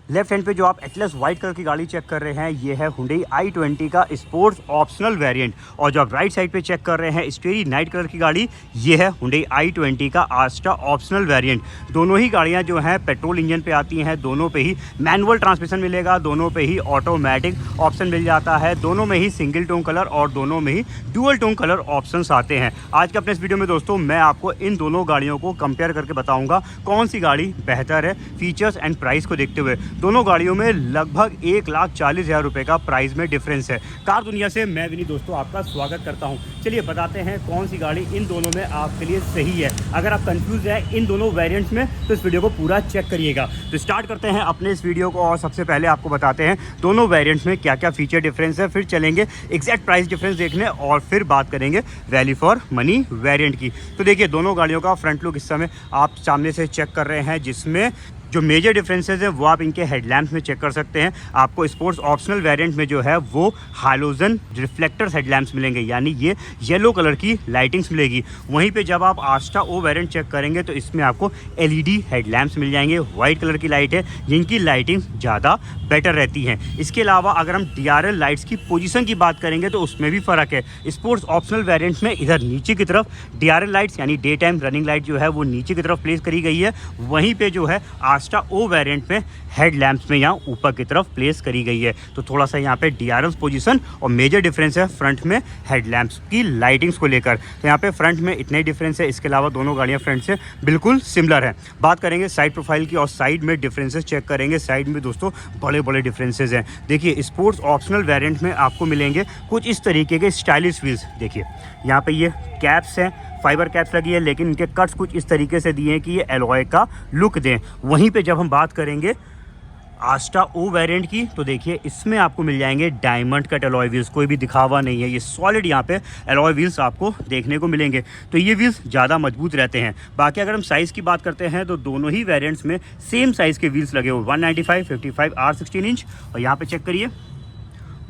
Left hand पे जो आप एटलस व्हाइट कलर की गाड़ी चेक कर रहे हैं ये है Hyundai i20 का स्पोर्ट्स ऑप्शनल वेरिएंट। और जो आप राइट साइड पे चेक कर रहे हैं स्टेरी नाइट कलर की गाड़ी ये है Hyundai i20 का आस्टा ऑप्शनल वेरिएंट। दोनों ही गाड़ियां जो हैं पेट्रोल इंजन पे आती हैं, दोनों पे ही मैनुअल ट्रांसमिशन मिलेगा, दोनों पे ही ऑटोमेटिक ऑप्शन मिल जाता है, दोनों में ही सिंगल टोन कलर और दोनों में ही डुअल टोन कलर ऑप्शंस आते हैं। आज के अपने इस वीडियो में दोस्तों मैं आपको इन दोनों गाड़ियों को कंपेयर करके बताऊंगा कौन सी गाड़ी बेहतर है फीचर्स एंड प्राइस को देखते हुए। दोनों गाड़ियों में लगभग 1,40,000 रुपए का प्राइस में डिफरेंस है। कार दुनिया से मैं विनीत दोस्तों आपका स्वागत करता हूं। चलिए बताते हैं कौन सी गाड़ी इन दोनों में आपके लिए सही है। अगर आप कंफ्यूज है इन दोनों वेरिएंट्स में तो इस वीडियो को पूरा चेक करिएगा। तो स्टार्ट करते हैं अपने इस वीडियो को और सबसे पहले आपको बताते हैं दोनों वेरिएंट्स में क्या क्या फीचर डिफरेंस है, फिर चलेंगे एग्जैक्ट प्राइस डिफरेंस देखने और फिर बात करेंगे वैल्यू फॉर मनी वेरिएंट की। तो देखिए दोनों गाड़ियों का फ्रंट लुक इस समय आप सामने से चेक कर रहे हैं, जिसमें जो मेजर डिफरेंसेस हैं वो आप इनके हेडलैम्प्स में चेक कर सकते हैं। आपको स्पोर्ट्स ऑप्शनल वेरिएंट में जो है वो हाइलोजन रिफ्लेक्टर्स हेडलैम्प्स मिलेंगे, यानी ये येलो कलर की लाइटिंग्स मिलेगी। वहीं पे जब आप आस्टा ओ वेरिएंट चेक करेंगे तो इसमें आपको एलईडी हेडलैम्प्स मिल जाएंगे, वाइट कलर की लाइट है जिनकी लाइटिंग ज़्यादा बेटर रहती हैं। इसके अलावा अगर हम डीआरएल लाइट्स की पोजीशन की बात करेंगे तो उसमें भी फ़र्क है। स्पोर्ट्स ऑप्शनल वेरिएंट में इधर नीचे की तरफ डीआरएल लाइट्स यानी डे टाइम रनिंग लाइट जो है वो नीचे की तरफ प्लेस करी गई है, वहीं पे जो है आस्टा ओ वेरिएंट में हेडलैम्प्स में यहाँ ऊपर की तरफ प्लेस करी गई है। तो थोड़ा सा यहाँ पे डीआरएल पोजीशन और मेजर डिफरेंस है फ्रंट में हेडलैम्प्स की लाइटिंग्स को लेकर। तो यहाँ पे फ्रंट में इतने डिफरेंस है, इसके अलावा दोनों गाड़ियाँ फ्रंट से बिल्कुल सिमिलर है। बात करेंगे साइड प्रोफाइल की और साइड में डिफरेंसेस चेक करेंगे। साइड में दोस्तों बड़े बड़े डिफरेंसेस हैं। देखिए स्पोर्ट्स ऑप्शनल वेरिएंट में आपको मिलेंगे कुछ इस तरीके के स्टाइलिश व्हील्स। देखिए यहाँ पे ये कैप्स हैं, फाइबर कैप्स लगी है, लेकिन इनके कट्स कुछ इस तरीके से दिए हैं कि ये एलॉय का लुक दें। वहीं पे जब हम बात करेंगे आस्टा ओ वेरिएंट की तो देखिए इसमें आपको मिल जाएंगे डायमंड कट एलॉय व्हील्स। कोई भी दिखावा नहीं है, ये सॉलिड यहाँ पे एलॉय व्हील्स आपको देखने को मिलेंगे। तो ये व्हील्स ज़्यादा मजबूत रहते हैं। बाकी अगर हम साइज़ की बात करते हैं तो दोनों ही वेरिएंट्स में सेम साइज़ के व्हील्स लगे हुए 195 55 R16 इंच और यहाँ पे चेक करिए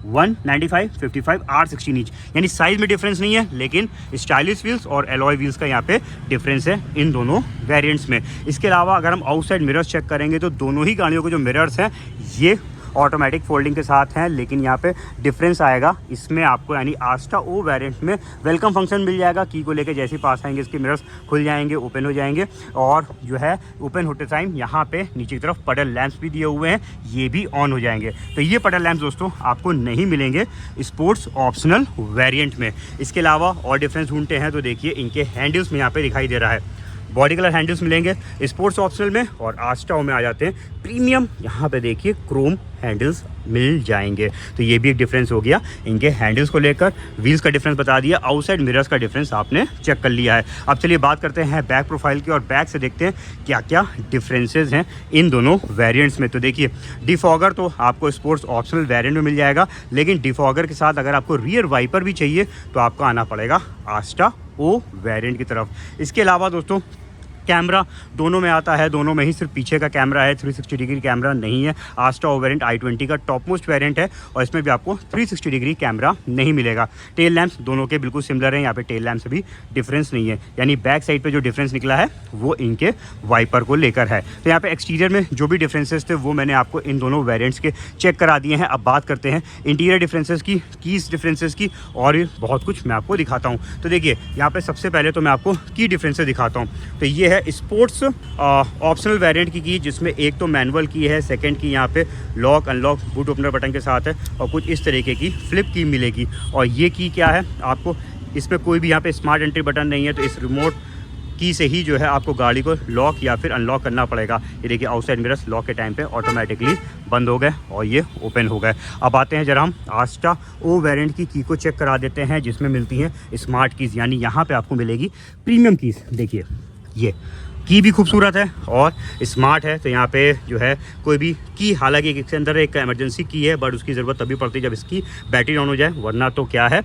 195 55 R16 इंच, यानी साइज में डिफरेंस नहीं है, लेकिन स्टाइलिश व्हील्स और एलॉय व्हील्स का यहाँ पे डिफरेंस है इन दोनों वेरिएंट्स में। इसके अलावा अगर हम आउटसाइड मिरर्स चेक करेंगे तो दोनों ही गाड़ियों के जो मिरर्स हैं ये ऑटोमेटिक फोल्डिंग के साथ हैं, लेकिन यहाँ पे डिफरेंस आएगा इसमें आपको, यानी आस्टा ओ वेरिएंट में वेलकम फंक्शन मिल जाएगा। की को लेके जैसे पास आएंगे इसके मिरर्स खुल जाएंगे, ओपन हो जाएंगे और जो है ओपन होते टाइम यहाँ पे नीचे की तरफ पडल लैंप्स भी दिए हुए हैं, ये भी ऑन हो जाएंगे। तो ये पडल लैंप्स दोस्तों आपको नहीं मिलेंगे स्पोर्ट्स ऑप्शनल वेरिएंट में। इसके अलावा और डिफरेंस ढूंढते हैं तो देखिए इनके हैंडल्स में यहाँ पे दिखाई दे रहा है बॉडी कलर हैंडल्स मिलेंगे स्पोर्ट्स ऑप्शनल में, और आस्टा में आ जाते हैं प्रीमियम, यहाँ पे देखिए क्रोम हैंडल्स मिल जाएंगे। तो ये भी एक डिफरेंस हो गया इनके हैंडल्स को लेकर। व्हील्स का डिफरेंस बता दिया, आउटसाइड मिरर्स का डिफरेंस आपने चेक कर लिया है। अब चलिए बात करते हैं बैक प्रोफाइल की और बैक से देखते हैं क्या क्या डिफरेंसेस हैं इन दोनों वेरिएंट्स में। तो देखिए डिफॉगर तो आपको स्पोर्ट्स ऑप्शनल वेरिएंट में मिल जाएगा, लेकिन डिफॉगर के साथ अगर आपको रियर वाइपर भी चाहिए तो आपको आना पड़ेगा आस्टा ओ वेरिएंट की तरफ। इसके अलावा दोस्तों कैमरा दोनों में आता है, दोनों में ही सिर्फ पीछे का कैमरा है, 360 डिग्री कैमरा नहीं है। आस्टा ओ वेरिएंट i20 का टॉप मोस्ट वेरिएंट है और इसमें भी आपको 360 डिग्री कैमरा नहीं मिलेगा। टेल लैंप्स दोनों के बिल्कुल सिमिलर हैं, यहाँ पे टेल लैंप से भी डिफरेंस नहीं है, यानी बैक साइड पे जो डिफरेंस निकला है वो इनके वाइपर को लेकर है। तो यहाँ पे एक्सटीरियर में जो भी डिफरेंसेस थे वो मैंने आपको इन दोनों वेरिएंट्स के चेक करा दिए हैं। अब बात करते हैं इंटीरियर डिफरेंसेस की, कीज डिफरेंसेस की, और बहुत कुछ मैं आपको दिखाता हूँ। तो देखिए यहाँ पे सबसे पहले तो मैं आपको की डिफरेंसेस दिखाता हूँ। तो ये है स्पोर्ट्स ऑप्शनल वेरिएंट की जिसमें एक तो मैनुअल की है, सेकंड की यहाँ पे lock unlock boot opener button के साथ है और कुछ इस तरीके की फ्लिप की मिलेगी। और ये की क्या है, आपको इसमें कोई भी यहाँ पे स्मार्ट एंट्री बटन नहीं है, तो इस रिमोट की से ही जो है आपको गाड़ी को लॉक या फिर अनलॉक करना पड़ेगा। ये देखिए आउटसाइड मिरर्स लॉक के टाइम पे ऑटोमेटिकली बंद हो गए और ये ओपन हो गए। अब आते हैं जरा हम आस्टा ओ वेरिएंट की को चेक करा देते हैं, जिसमें मिलती हैं स्मार्ट कीज़, यानी यहाँ पे आपको मिलेगी प्रीमियम कीज़। देखिए ये की भी खूबसूरत है और स्मार्ट है। तो यहाँ पे जो है कोई भी की, हालांकि इसके अंदर एक इमरजेंसी की है बट उसकी ज़रूरत तभी पड़ती है जब इसकी बैटरी ऑन हो जाए, वरना तो क्या है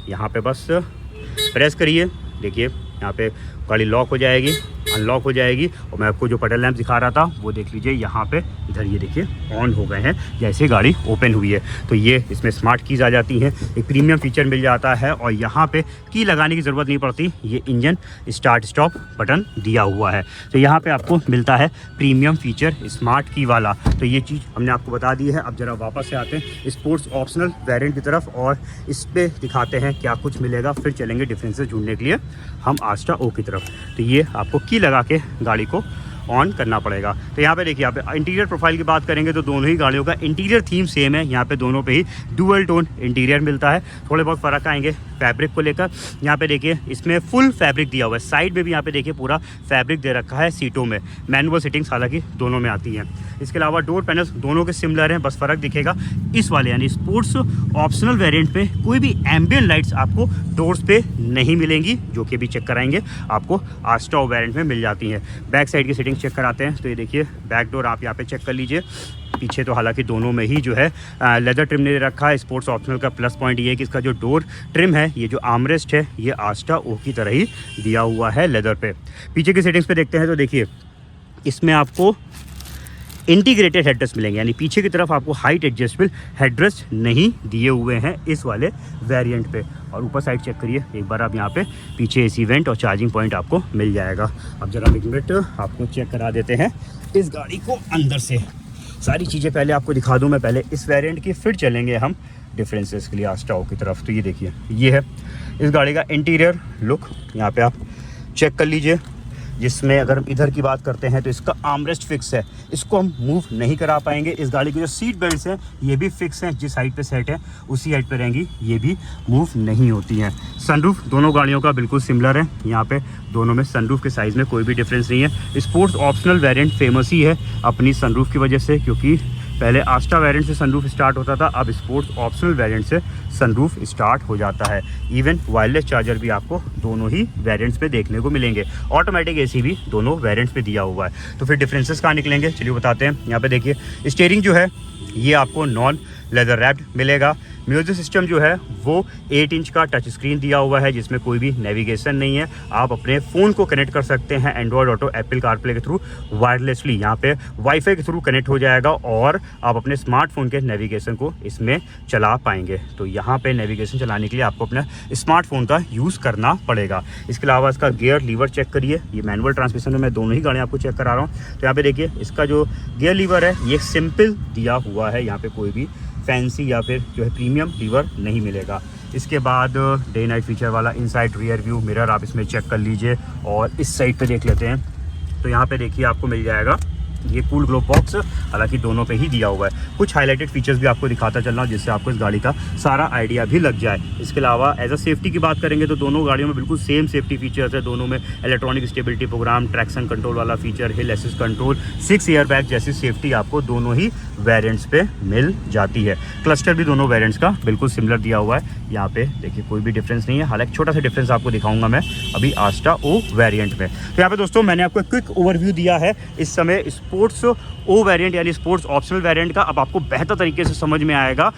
यहाँ पे बस प्रेस करिए, देखिए यहाँ पे गाड़ी लॉक हो जाएगी अनलॉक हो जाएगी। और मैं आपको जो पटल लैंप दिखा रहा था वो देख लीजिए यहाँ पे, इधर ये देखिए ऑन हो गए हैं जैसे गाड़ी ओपन हुई है। तो ये इसमें स्मार्ट कीज़ आ जाती हैं, एक प्रीमियम फीचर मिल जाता है। और यहाँ पे की लगाने की ज़रूरत नहीं पड़ती, ये इंजन स्टार्ट स्टॉप बटन दिया हुआ है। तो यहाँ पे आपको मिलता है प्रीमियम फीचर स्मार्ट की वाला। तो ये चीज़ हमने आपको बता दी है। अब ज़रा वापस से आते हैं स्पोर्ट्स ऑप्शनल वेरिएंट की तरफ और इस पे दिखाते हैं क्या कुछ मिलेगा, फिर चलेंगे डिफरेंसेस ढूंढने के लिए हम आस्टा ओ की तरफ। तो ये आपको की लगा के गाड़ी को ऑन करना पड़ेगा। तो यहाँ पे देखिए, यहाँ पे इंटीरियर प्रोफाइल की बात करेंगे तो दोनों ही गाड़ियों का इंटीरियर थीम सेम है। यहाँ पे दोनों पे ही डुअल टोन इंटीरियर मिलता है, थोड़े बहुत फ़र्क आएंगे फैब्रिक को लेकर। यहाँ पे देखिए इसमें फुल फैब्रिक दिया हुआ है, साइड में भी यहाँ पे देखिए पूरा फैब्रिक दे रखा है सीटों में। मैनुअल सेटिंग्स हालांकि दोनों में आती हैं। इसके अलावा डोर पैनल्स दोनों के सिमिलर हैं, बस फ़र्क दिखेगा इस वाले यानी स्पोर्ट्स ऑप्शनल वेरिएंट पे कोई भी एम्बियंट लाइट्स आपको डोर्स पे नहीं मिलेंगी, जो कि भी चेक कराएंगे आपको आस्टा वेरिएंट में मिल जाती हैं। बैक साइड की सेटिंग चेक कराते हैं। तो ये देखिए बैक डोर आप यहाँ पे चेक कर लीजिए। पीछे तो हालांकि दोनों में ही जो है लेदर ट्रिम ने रखा है। स्पोर्ट्स ऑप्शनल का प्लस पॉइंट ये है कि इसका जो डोर ट्रिम है, ये जो आर्मरेस्ट है, ये आस्टा ओ की तरह ही दिया हुआ है लेदर पे। पीछे की सेटिंग्स पे देखते हैं तो देखिए इसमें आपको इंटीग्रेटेड हेडरेस्ट मिलेंगे, यानी पीछे की तरफ आपको हाइट एडजस्टेबल हेडरेस्ट नहीं दिए हुए हैं इस वाले वेरिएंट पे। और ऊपर साइड चेक करिए एक बार आप, यहाँ पे पीछे एसी वेंट और चार्जिंग पॉइंट आपको मिल जाएगा। अब जरा एक मिनट आपको चेक करा देते हैं इस गाड़ी को अंदर से। सारी चीज़ें पहले आपको दिखा दूँ मैं पहले इस वेरिएंट की, फिर चलेंगे हम डिफरेंसेस के लिए आस्टा ओ की तरफ। तो ये देखिए ये है इस गाड़ी का इंटीरियर लुक, यहाँ पे आप चेक कर लीजिए। जिसमें अगर हम इधर की बात करते हैं तो इसका आर्मरेस्ट फिक्स है, इसको हम मूव नहीं करा पाएंगे। इस गाड़ी की जो सीट बेल्ट्स हैं ये भी फिक्स हैं, जिस हाइट पे सेट है उसी हाइट पे रहेंगी, ये भी मूव नहीं होती हैं। सनरूफ दोनों गाड़ियों का बिल्कुल सिमिलर है, यहाँ पे दोनों में सनरूफ के साइज़ में कोई भी डिफरेंस नहीं है। स्पोर्ट्स ऑप्शनल वेरिएंट फेमस ही है अपनी सनरूफ की वजह से, क्योंकि पहले आस्टा वेरिएंट से सनरूफ स्टार्ट होता था, अब स्पोर्ट्स ऑप्शनल वेरिएंट से सनरूफ स्टार्ट हो जाता है। इवन वायरलेस चार्जर भी आपको दोनों ही वेरिएंट्स पे देखने को मिलेंगे। ऑटोमेटिक एसी भी दोनों वेरिएंट्स पे दिया हुआ है। तो फिर डिफरेंसेस कहाँ निकलेंगे चलिए बताते हैं। यहाँ पे देखिए स्टीयरिंग जो है ये आपको नॉन लेदर रैप्ड मिलेगा। म्यूजिक सिस्टम जो है वो 8 इंच का टच स्क्रीन दिया हुआ है, जिसमें कोई भी नेविगेशन नहीं है। आप अपने फ़ोन को कनेक्ट कर सकते हैं एंड्रॉयड ऑटो, एप्पल कारप्ले के थ्रू वायरलेसली। यहाँ पे वाईफाई के थ्रू कनेक्ट हो जाएगा और आप अपने स्मार्टफोन के नेविगेशन को इसमें चला पाएंगे। तो यहाँ पे नेविगेशन चलाने के लिए आपको अपना स्मार्टफोन का यूज़ करना पड़ेगा। इसके अलावा इसका गियर लीवर चेक करिए, ये मैनुअल ट्रांसमिशन में मैं दोनों ही गाड़ियाँ आपको चेक करा रहा हूँ। तो यहाँ पे देखिए इसका जो गियर लीवर है ये सिंपल दिया हुआ है, यहाँ पे कोई भी फैंसी या फिर जो है प्रीमियम लीवर नहीं मिलेगा। इसके बाद डे नाइट फीचर वाला इनसाइड रियर व्यू मिरर आप इसमें चेक कर लीजिए। और इस साइड पे देख लेते हैं तो यहाँ पे देखिए आपको मिल जाएगा ये कूल ग्लो बॉक्स, हालांकि दोनों पे ही दिया हुआ है। कुछ हाईलाइटेड फीचर्स भी आपको दिखाता चल रहा हूँ जिससे आपको इस गाड़ी का सारा आइडिया भी लग जाए। इसके अलावा एज अ सेफ्टी की बात करेंगे तो दोनों गाड़ियों में बिल्कुल सेम सेफ्टी फीचर्स है। दोनों में electronic stability program, traction control वाला feature, hill assist control, 6 air bag जैसी सेफ्टी आपको दोनों ही वेरिएंट्स पे मिल जाती है। क्लस्टर भी दोनों वेरिएंट्स का बिल्कुल सिमिलर दिया हुआ है। यहाँ पे देखिए कोई भी डिफरेंस नहीं है, हालांकि छोटा सा डिफरेंस आपको दिखाऊंगा मैं अभी आस्टा ओ वेरिएंट में। तो यहाँ पे दोस्तों मैंने आपको क्विक ओवरव्यू दिया है इस समय स्पोर्ट्स ओ वेरिएंट यानी स्पोर्ट्स ऑप्शनल वेरिएंट का। अब आपको बेहतर तरीके से समझ में आएगा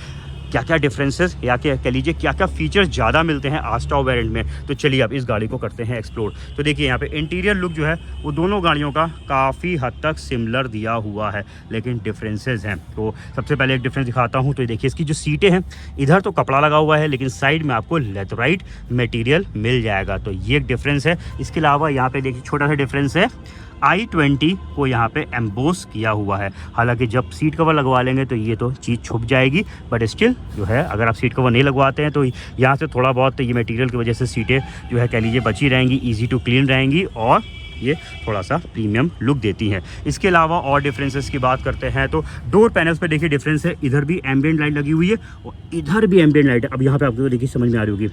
क्या क्या डिफरेंसेस या क्या कह लीजिए क्या क्या फीचर्स ज़्यादा मिलते हैं आस्टा ओ वेरिएंट में। तो चलिए अब इस गाड़ी को करते हैं एक्सप्लोर। तो देखिए यहाँ पे इंटीरियर लुक जो है वो दोनों गाड़ियों का काफ़ी हद तक सिमिलर दिया हुआ है, लेकिन डिफरेंसेस हैं। तो सबसे पहले एक डिफरेंस दिखाता हूँ। तो देखिए इसकी जो सीटें हैं इधर तो कपड़ा लगा हुआ है, लेकिन साइड में आपको लेथराइट मटेरियल मिल जाएगा। तो ये एक डिफरेंस है। इसके अलावा यहाँ पे देखिए छोटा सा डिफरेंस है, i20 को यहाँ पे एम्बोस किया हुआ है। हालांकि जब सीट कवर लगवा लेंगे तो ये तो चीज़ छुप जाएगी, बट स्टिल जो है अगर आप सीट कवर नहीं लगवाते हैं तो यहाँ से थोड़ा बहुत ये मटेरियल की वजह से सीटें जो है कह लीजिए बची रहेंगी, ईजी टू क्लीन रहेंगी और ये थोड़ा सा प्रीमियम लुक देती हैं। इसके अलावा और डिफरेंसेस की बात करते हैं तो डोर पैनल्स पे देखिए डिफरेंस है, इधर भी एम्बियंट लाइट लगी हुई है और इधर भी एम्बियंट लाइट है। अब यहाँ पे आपको देखिए समझ में आ रही होगी,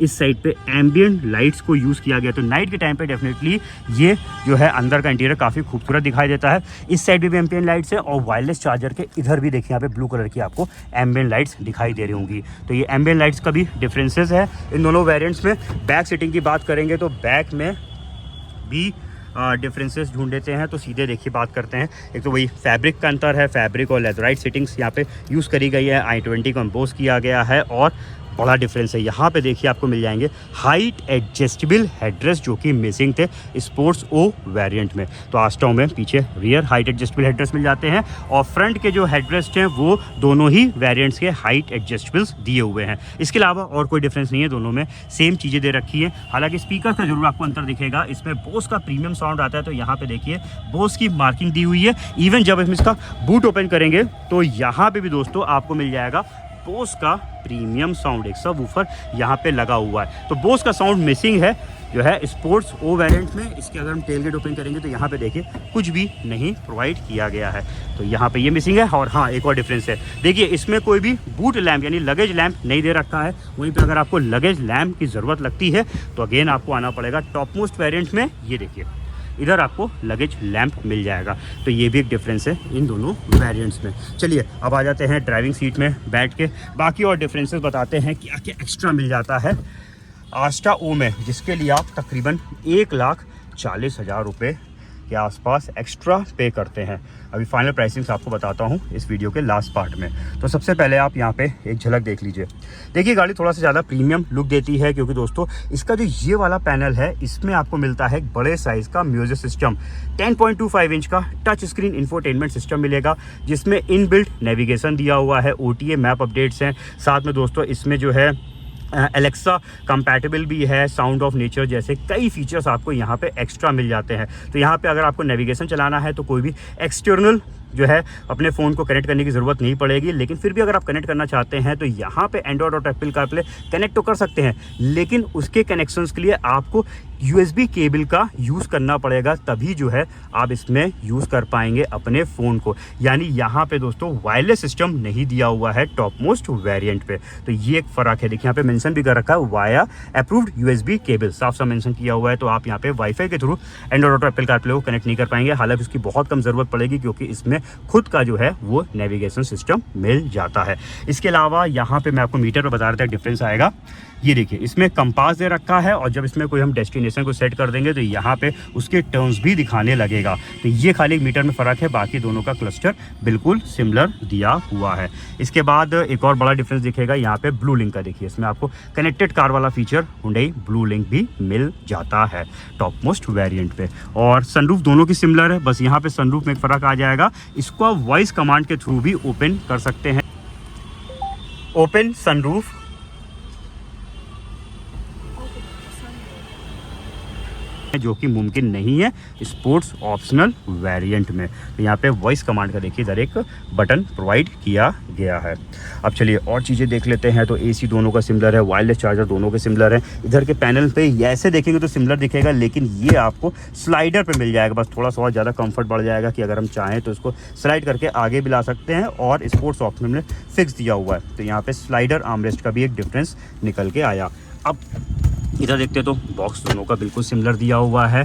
इस साइड पे एम्बियंट लाइट्स को यूज़ किया गया। तो नाइट के टाइम पे डेफिनेटली ये जो है अंदर का इंटीरियर काफ़ी खूबसूरत दिखाई देता है। इस साइड भी एम्बियंट लाइट्स है और वायरलेस चार्जर के इधर भी देखिए यहाँ पे ब्लू कलर की आपको एम्बियंट लाइट्स दिखाई दे रही होंगी। तो ये एम्बियंट लाइट्स का भी डिफरेंसेस है इन दोनों वेरिएंट्स में। बैक सीटिंग की बात करेंगे तो बैक में भी डिफरेंसेस ढूंढ लेते हैं। तो सीधे देखिए बात करते हैं। एक तो वही फैब्रिक का अंतर है, फैब्रिक और लेथराइट सीटिंग्स यहाँ पे यूज़ करी गई है। i20 को एम्बोस किया गया है और बड़ा डिफरेंस है। यहाँ पे देखिए आपको मिल जाएंगे हाइट एडजस्टेबल हेडरेस्ट जो कि मिसिंग थे स्पोर्ट्स ओ वेरिएंट में। तो आस्टा में पीछे रियर हाइट एडजस्टेबल हेडरेस्ट मिल जाते हैं और फ्रंट के जो हेडरेस्ट हैं वो दोनों ही वेरिएंट्स के हाइट एडजस्टेबल्स दिए हुए हैं। इसके अलावा और कोई डिफरेंस नहीं है, दोनों में सेम चीज़ें दे रखी है। हालांकि स्पीकर का जरूर आपको अंतर दिखेगा, इसमें बोस का प्रीमियम साउंड आता है तो यहाँ पे देखिए बोस की मार्किंग दी हुई है। इवन जब हम इसका बूट ओपन करेंगे तो यहाँ पे भी दोस्तों आपको मिल जाएगा बोस का प्रीमियम साउंड। एक सब वूफर यहाँ पे लगा हुआ है, तो बोस का साउंड मिसिंग है जो है स्पोर्ट्स ओ वेरिएंट में। इसके अगर हम टेलगेट ओपन करेंगे तो यहाँ पे देखिए कुछ भी नहीं प्रोवाइड किया गया है, तो यहाँ पे ये मिसिंग है। और हाँ, एक और डिफरेंस है, देखिए इसमें कोई भी बूट लैम्प यानी लगेज लैम्प नहीं दे रखा है। वहीं पे अगर आपको लगेज लैम्प की ज़रूरत लगती है तो अगेन आपको आना पड़ेगा टॉप मोस्ट वेरिएंट में। ये देखिए इधर आपको लगेज लैंप मिल जाएगा, तो ये भी एक डिफरेंस है इन दोनों वेरिएंट्स में। चलिए अब आ जाते हैं ड्राइविंग सीट में बैठ के बाकी और डिफरेंसेस बताते हैं क्या क्या एक्स्ट्रा मिल जाता है आस्टा ओ में, जिसके लिए आप तकरीबन 1,40,000 रुपये के आसपास एक्स्ट्रा पे करते हैं। अभी फाइनल प्राइसिंग्स आपको बताता हूँ इस वीडियो के लास्ट पार्ट में। तो सबसे पहले आप यहाँ पे एक झलक देख लीजिए। देखिए गाड़ी थोड़ा सा ज़्यादा प्रीमियम लुक देती है क्योंकि दोस्तों इसका जो ये वाला पैनल है इसमें आपको मिलता है एक बड़े साइज़ का म्यूजिक सिस्टम। 10.25 इंच का टच स्क्रीन इंफोटेनमेंट सिस्टम मिलेगा जिसमें इनबिल्ट नेविगेशन दिया हुआ है, OTA मैप अपडेट्स हैं। साथ में दोस्तों इसमें जो है एलेक्सा कंपैटिबल भी है, साउंड ऑफ नेचर जैसे कई फीचर्स आपको यहाँ पे एक्स्ट्रा मिल जाते हैं। तो यहाँ पे अगर आपको नेविगेशन चलाना है तो कोई भी एक्सटर्नल जो है अपने फ़ोन को कनेक्ट करने की ज़रूरत नहीं पड़ेगी। लेकिन फिर भी अगर आप कनेक्ट करना चाहते हैं तो यहाँ पे एंड्रॉयड और एप्पल कारप्ले कनेक्ट तो कर सकते हैं, लेकिन उसके कनेक्शंस के लिए आपको USB केबल का यूज़ करना पड़ेगा, तभी जो है आप इसमें यूज़ कर पाएंगे अपने फ़ोन को। यानी यहाँ पे दोस्तों वायरलेस सिस्टम नहीं दिया हुआ है टॉप मोस्ट वेरिएंट पे, तो ये एक फ़र्क है। देखिए यहाँ पे मेंशन भी कर रखा है वाया अप्रूव्ड USB केबल, साफ साफ मेंशन किया हुआ है। तो आप यहाँ पे वाईफाई के थ्रू एंड्रॉयड और एप्पल कारप्ले को कनेक्ट नहीं कर पाएंगे। हालांकि उसकी बहुत कम ज़रूरत पड़ेगी क्योंकि इसमें खुद का जो है वो नेविगेशन सिस्टम मिल जाता है। इसके अलावा यहाँ पे मैं आपको मीटर पर बता रहा था डिफरेंस आएगा। ये देखिए इसमें कंपास दे रखा है और जब इसमें कोई हम डेस्टिनेशन को सेट कर देंगे तो यहाँ पे उसके टर्न्स भी दिखाने लगेगा। तो ये खाली मीटर में फ़र्क है, बाकी दोनों का क्लस्टर बिल्कुल सिमिलर दिया हुआ है। इसके बाद एक और बड़ा डिफरेंस दिखेगा यहाँ पे ब्लू लिंक का। देखिए इसमें आपको कनेक्टेड कार वाला फीचर हुंडई ब्लू लिंक भी मिल जाता है टॉप मोस्ट वेरिएंट पे। और सनरूफ दोनों की सिमिलर है, बस यहाँ पे सनरूफ में एक फ़र्क आ जाएगा, इसको आप वॉइस कमांड के थ्रू भी ओपन कर सकते हैं। ओपन सनरूफ जो कि मुमकिन नहीं है स्पोर्ट्स ऑप्शनल वेरिएंट में। तो यहाँ पे वॉइस कमांड का देखिए इधर एक बटन प्रोवाइड किया गया है। अब चलिए और चीज़ें देख लेते हैं। तो AC दोनों का सिमिलर है, वायरलेस चार्जर दोनों के सिमिलर है। इधर के पैनल पे ऐसे देखेंगे तो सिमिलर दिखेगा, लेकिन ये आपको स्लाइडर पे मिल जाएगा। बस थोड़ा सा और ज़्यादा कंफर्ट बढ़ जाएगा कि अगर हम चाहें तो इसको स्लाइड करके आगे भी ला सकते हैं, और स्पोर्ट्स ऑप्शन में फिक्स दिया हुआ है। तो यहाँ पर स्लाइडर आर्मरेस्ट का भी एक डिफरेंस निकल के आया। अब इधर देखते तो बॉक्स दोनों का बिल्कुल सिमिलर दिया हुआ है।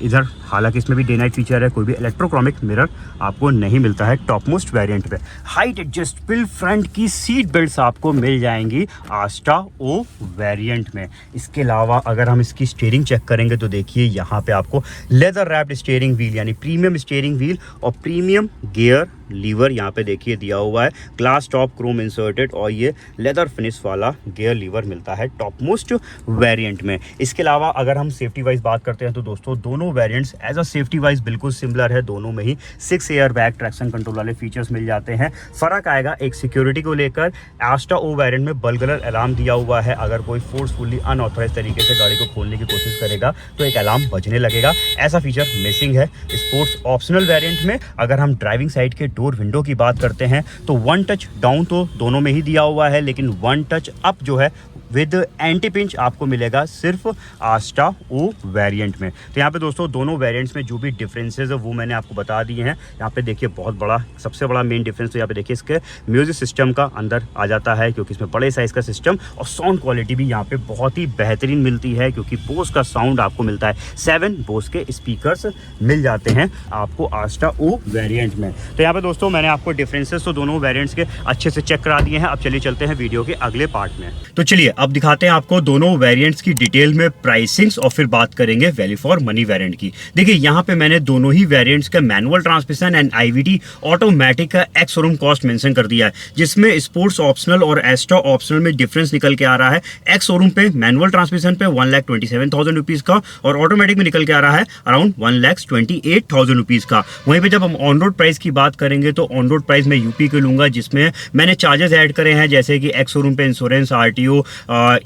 इधर हालांकि इसमें भी डे नाइट फीचर है, कोई भी इलेक्ट्रोक्रोमिक मिरर आपको नहीं मिलता है टॉप मोस्ट वेरिएंट पे। हाइट एडजस्टेबल फ्रंट की सीट बेल्ट्स आपको मिल जाएंगी आस्टा ओ वेरिएंट में। इसके अलावा अगर हम इसकी स्टीयरिंग चेक करेंगे तो देखिए यहाँ पे आपको लेदर रैप्ड स्टीयरिंग व्हील यानी प्रीमियम स्टीयरिंग व्हील और प्रीमियम गियर लीवर यहाँ पे देखिए दिया हुआ है, ग्लास टॉप क्रोम इंसर्टेड, और ये लेदर फिनिश वाला गियर लीवर मिलता है टॉप मोस्ट वेरिएंट में। इसके अलावा अगर हम सेफ्टी वाइज बात करते हैं तो दोस्तों दोनों variants as a safety wise बिल्कुल सिमिलर है। दोनों में ही 6 एयर बैग ट्रैक्शन कंट्रोल वाले फीचर्स मिल जाते हैं। फ़र्क आएगा एक सिक्योरिटी को लेकर, आस्टा ओ वेरिएंट में बलगलर अलार्म दिया हुआ है। अगर कोई फोर्सफुली अनऑथराइज तरीके से गाड़ी को खोलने की कोशिश करेगा तो एक अलार्म बजने लगेगा, ऐसा फीचर मिसिंग है स्पोर्ट्स ऑप्शनल वेरिएंट में। अगर हम ड्राइविंग साइड के डोर विंडो की बात करते हैं तो 1 टच डाउन तो दोनों में ही दिया हुआ है, लेकिन 1 टच अप जो है विद एंटी पिंच आपको मिलेगा सिर्फ आस्टा ओ वेरिएंट में। तो यहाँ पे दोस्तों दोनों वेरिएंट्स में जो भी डिफरेंसेस है वो मैंने आपको बता दिए हैं। यहाँ पे देखिए बहुत बड़ा, सबसे बड़ा मेन डिफरेंस तो यहाँ पे देखिए इसके म्यूजिक सिस्टम का अंदर आ जाता है, क्योंकि इसमें बड़े साइज़ का सिस्टम और साउंड क्वालिटी भी यहाँ पे बहुत ही बेहतरीन मिलती है, क्योंकि बोस का साउंड आपको मिलता है। 7 बोस के स्पीकर्स मिल जाते हैं आपको आस्टा ओ वेरिएंट में। तो यहाँ पे दोस्तों मैंने आपको डिफरेंसेस तो दोनों वेरिएंट्स के अच्छे से चेक करा दिए हैं। अब चलिए चलते हैं वीडियो के अगले पार्ट में। तो चलिए अब दिखाते हैं आपको दोनों वेरिएंट्स की डिटेल में प्राइसिंग्स और फिर बात करेंगे वैल्यू फॉर मनी वेरिएंट की। देखिए यहाँ पे मैंने दोनों ही वेरिएंट्स का manual transmission and IVT automatic का एक्स शोरूम कॉस्ट मेंशन कर दिया है, जिसमें स्पोर्ट्स ऑप्शनल और एस्ट्रा ऑप्शनल में डिफरेंस निकल के आ रहा है। एक्स शोरूम पे मैनुअल ट्रांसमिशन पे 1,27,000 रुपीज का और ऑटोमेटिक में निकल के आ रहा है अराउंड 1,28,000 रुपीज का। वहीं पे जब हम ऑन रोड प्राइस की बात करेंगे तो ऑन रोड प्राइस में यूपी के लूंगा, जिसमें मैंने चार्जेस ऐड करे हैं जैसे कि एक्स शोरूम पे इंश्योरेंस, RTO,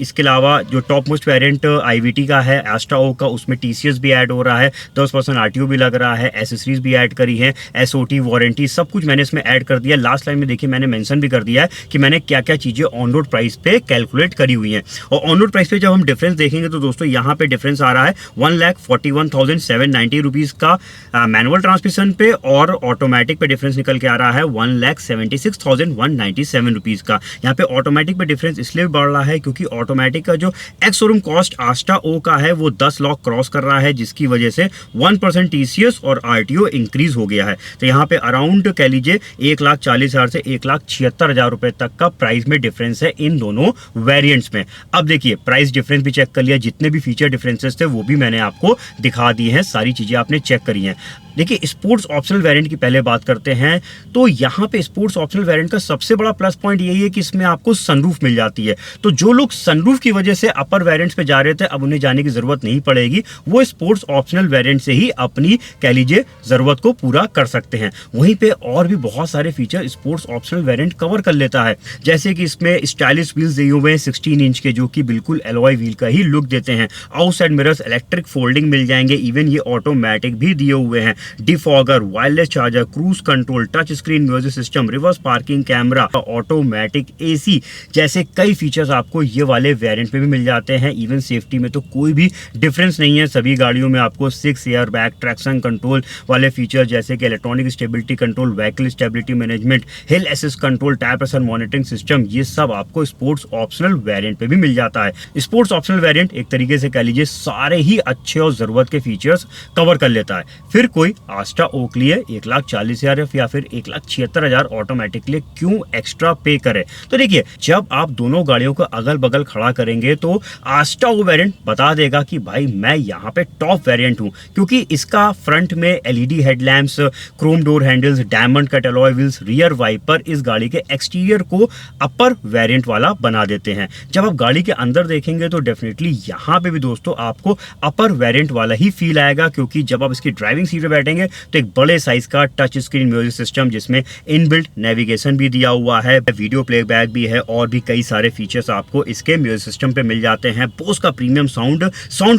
इसके अलावा जो टॉप मोस्ट वेरिएंट IVT का है एस्ट्रा ओ का, उसमें TCS भी ऐड हो रहा है, 10% RTO भी लग रहा है, एसेसरीज भी ऐड करी है, SOT वारंटी सब कुछ मैंने इसमें ऐड कर दिया। लास्ट लाइन में देखिए मैंने मेंशन भी कर दिया है कि मैंने क्या क्या चीजें ऑन रोड प्राइस पे कैलकुलेट करी हुई हैं। और ऑन रोड प्राइस पे जब हम डिफरेंस देखेंगे तो दोस्तों यहाँ पे डिफरेंस आ रहा है 1,41,790 रुपीज का मैनुअल ट्रांसमिशन पे, और ऑटोमेटिक पे डिफरेंस निकल के आ रहा है 1,76,197 रुपीज का। यहाँ पे ऑटोमेटिक पे डिफरेंस इसलिए बढ़ रहा है क्योंकि ऑटोमेटिक का जो एक्स शोरूम कॉस्ट आस्टा ओ का है वो 10 लाख क्रॉस कर रहा है, जिसकी वजह से 1% TCS और RTO इंक्रीज हो गया है। तो यहाँ पे अराउंड कह लीजिए 1,40,000 से 1,76,000 रुपए तक का प्राइस में डिफरेंस है इन दोनों वेरिएंट्स में। अब देखिए प्राइस डिफरेंस भी चेक कर लिया, जितने भी फीचर डिफरेंसेस थे वो भी मैंने आपको दिखा दिए हैं, सारी चीजें आपने चेक करी हैं। देखिए स्पोर्ट्स ऑप्शनल वेरिएंट की पहले बात करते हैं, तो यहाँ पे स्पोर्ट्स ऑप्शनल वेरिएंट का सबसे बड़ा प्लस पॉइंट यही है कि इसमें आपको सनरूफ मिल जाती है। तो जो लोग सनरूफ की वजह से अपर वेरिएंट्स पे जा रहे थे अब उन्हें जाने की जरूरत नहीं पड़ेगी, वो स्पोर्ट्स ऑप्शनल वेरिएंट से ही अपनी कह लीजिए जरूरत को पूरा कर सकते हैं। वहीं पे और भी बहुत सारे feature sports optional variant cover कर लेता है, जैसे कि इसमें स्टाइलिश व्हील्स दिए हुए हैं 16 इंच के, जो कि बिल्कुल एलॉय व्हील का ही लुक देते हैं। आउटसाइड मिरर्स इलेक्ट्रिक फोल्डिंग मिल जाएंगे, इवन ये ऑटोमेटिक भी दिए हुए हैं। Defogger, wireless charger, cruise control, touch screen music system, reverse parking camera, automatic AC जैसे कई फीचर्स आपको ये वाले वेरिएंट में भी मिल जाते हैं। इवन सेफ्टी में तो कोई भी डिफरेंस नहीं है, सभी गाड़ियों में आपको 6 एयर बैग, ट्रैक्शन कंट्रोल वाले फीचर जैसे कि electronic stability control, vehicle stability management, हिल assist control, tyre pressure monitoring system, ये सब आपको स्पोर्ट्स ऑप्शनल वेरिएंट पे भी मिल जाता है। स्पोर्ट्स ऑप्शनल वेरिएंट एक तरीके से कह लीजिए सारे ही अच्छे और जरूरत के फीचर्स कवर कर लेता है। फिर कोई आस्टा ओ के लिए 1,40,000 या फिर 1,76,000 ऑटोमेटिक लिए क्यों एक्स्ट्रा पे करे? तो देखिए जब आप दोनों गाड़ियों को अगल बगल खड़ा करेंगे तो आस्टा ओ वेरिएंट बता देगा कि भाई मैं यहाँ पे टॉप वेरिएंट हूँ, क्योंकि इसका फ्रंट में LED headlamps, chrome door handles, diamond cut alloy wheels, rear wiper इस गाड़ी के एक्सटीरियर को अपर वेरिएंट वाला बना देते हैं। जब आप गाड़ी के अंदर देखेंगे तो डेफिनेटली यहाँ पे भी दोस्तों आपको अपर वेरिएंट वाला ही फील आएगा, क्योंकि जब आप इसकी ड्राइविंग सीट पे बैठेंगे तो एक बड़े साइज का टच स्क्रीन म्यूजिक सिस्टम जिसमें इनबिल्ट नेविगेशन भी दिया हुआ है, वीडियो प्लेबैक भी है और भी कई सारे फीचर्स आपको इसके म्यूजिक सिस्टम पे मिल जाते हैं। बोस का प्रीमियम साउंड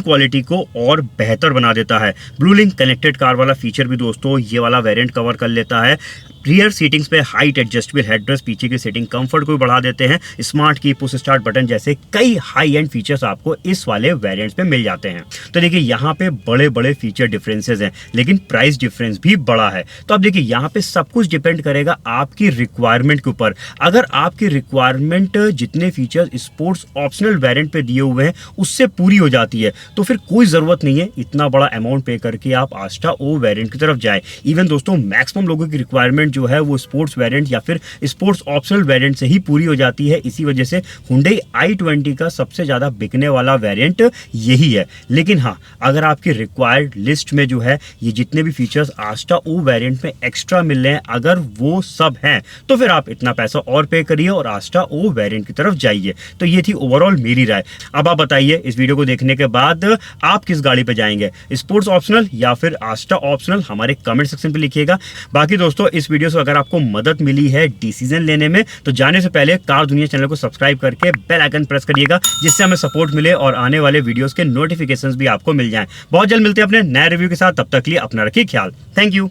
क्वालिटी को और बेहतर बना देता है। ब्लूलिंक कनेक्टेड कार वाला फीचर भी दोस्तों ये वाला वेरिएंट कवर कर लेता है। रियर सीटिंग्स पे हाइट एडजस्टेबल हेडरेस्ट पीछे की सीटिंग कंफर्ट को भी बढ़ा देते हैं। स्मार्ट की, पुश स्टार्ट बटन जैसे कई हाई एंड फीचर्स आपको इस वाले वेरिएंट्स पे मिल जाते हैं। तो देखिए यहाँ पे बड़े बड़े फीचर डिफरेंसेस हैं, लेकिन प्राइस डिफरेंस भी बड़ा है। तो अब देखिए यहाँ पे सब कुछ डिपेंड करेगा आपकी रिक्वायरमेंट के ऊपर। अगर आपकी रिक्वायरमेंट जितने फीचर्स स्पोर्ट्स ऑप्शनल वेरिएंट पे दिए हुए हैं उससे पूरी हो जाती है तो फिर कोई जरूरत नहीं है इतना बड़ा अमाउंट पे करके आप आस्टा ओ वेरिएंट की तरफ जाए। इवन दोस्तों मैक्सिमम लोगों की रिक्वायरमेंट जो है वो स्पोर्ट्स वेरिएंट या फिर स्पोर्ट्स ऑप्शनल वेरिएंट से ही पूरी हो जाती है। इसी वजह से Hyundai i20 का सबसे ज्यादा बिकने वाला वेरिएंट यही है। लेकिन हाँ, अगर आपकी रिक्वायर्ड लिस्ट में जो है ये जितने भी फीचर्स आस्टा ओ वेरिएंट में एक्स्ट्रा मिल रहे हैं अगर वो सब हैं तो फिर आप इतना पैसा और पे करिए और आस्टा ओ वेरिएंट की तरफ जाइए। तो ये थी ओवरऑल मेरी राय। अब आप बताइए इस वीडियो को देखने के बाद आप किस गाड़ी पे जाएंगे, स्पोर्ट्स ऑप्शनल या फिर आस्टा ऑप्शनल? हमारे कमेंट सेक्शन पे लिखिएगा। बाकी दोस्तों इस वीडियो से अगर आपको मदद मिली है डिसीजन लेने में तो जाने से पहले कार दुनिया चैनल को सब्सक्राइब करके बेल आइकन प्रेस करिएगा, जिससे हमें सपोर्ट मिले और आने वाले वीडियोस के नोटिफिकेशंस भी आपको मिल जाएं। बहुत जल्द मिलते हैं अपने नए रिव्यू के साथ, तब तक के लिए अपना रखिए ख्याल। Thank you.